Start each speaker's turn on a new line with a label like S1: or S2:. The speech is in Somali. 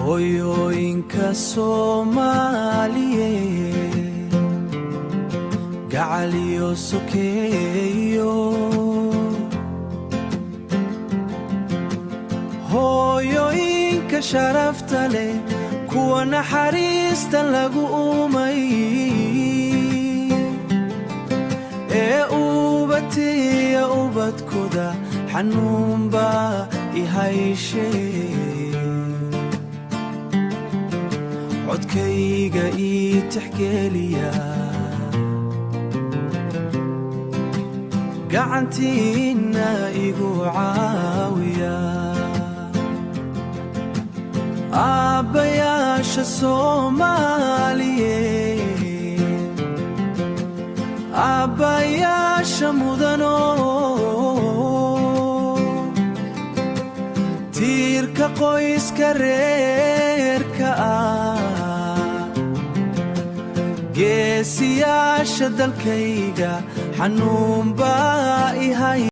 S1: hooyooyinka Soomaaliyeed gacal iyo sokeeyo hooyooyinka sharafta leh kuwa naxariista lagu uumay ee ubatiya ubadkooda xanuun baa i hayshay codkayga ii tixgeliya gacantiina igu caawiya aabbayaasha Soomaaliyeed aabbayaasha mudano tiirka qoyska reerka geesiyaasha dalkayga xanuun baa i hay